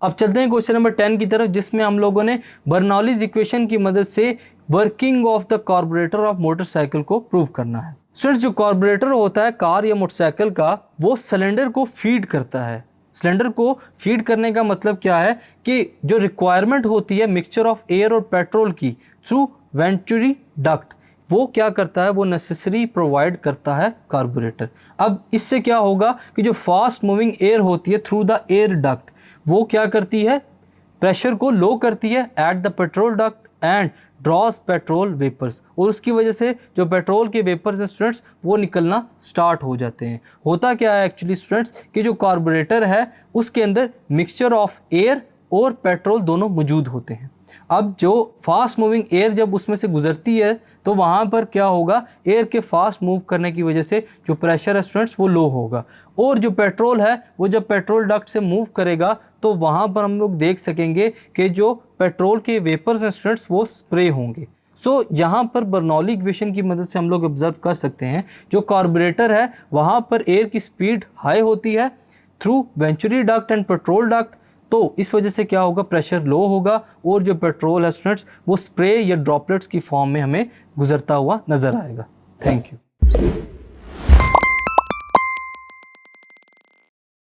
अब चलते हैं क्वेश्चन नंबर 10 की तरफ, जिसमें हम लोगों ने बर्नौलीज इक्वेशन की मदद से working of the carburettor of motorcycle को प्रूव करना है। स्टूडेंट्स, जो कार्बोरेटर होता है कार या मोटरसाइकिल का, वो सिलेंडर को फीड करता है। सिलेंडर को फीड करने का मतलब क्या है कि जो रिक्वायरमेंट होती है मिक्सचर ऑफ एयर और पेट्रोल की थ्रू वेंचुरी डक्ट, वो क्या करता है, वो नेसेसरी प्रोवाइड करता है कार्बोरेटर। अब इससे क्या होगा कि जो फास्ट मूविंग एयर होती है थ्रू द एयर डक्ट, वो क्या करती है, प्रेशर को लो करती है at the petrol duct and draws petrol vapours, और उसकी वजह से जो पेट्रोल के वेपर्स हैं स्टूडेंट्स वो निकलना स्टार्ट हो जाते हैं। होता क्या है एक्चुअली स्टूडेंट्स कि जो कार्बोरेटर है उसके अंदर मिक्सचर ऑफ एयर और पेट्रोल दोनों मौजूद होते हैं। अब जो फास्ट मूविंग एयर जब उसमें से गुजरती है तो वहाँ पर क्या होगा, एयर के फास्ट मूव करने की वजह से जो प्रेशर है स्टूडेंट्स वो लो होगा, और जो पेट्रोल है वो जब पेट्रोल डक्ट से मूव करेगा तो वहाँ पर हम लोग देख सकेंगे कि जो पेट्रोल के वेपर्स हैं स्टूडेंट्स वो स्प्रे होंगे। सो यहाँ पर बर्नौली इक्वेशन की मदद से हम लोग ऑब्जर्व कर सकते हैं जो कार्बोरेटर है वहाँ पर एयर की स्पीड हाई होती है through venturi duct and petrol duct, तो इस वजह से क्या होगा, प्रेशर लो होगा और जो पेट्रोल है स्टूडेंट्स वो स्प्रे या ड्रॉपलेट्स की फॉर्म में हमें गुजरता हुआ नजर आएगा। Thank you.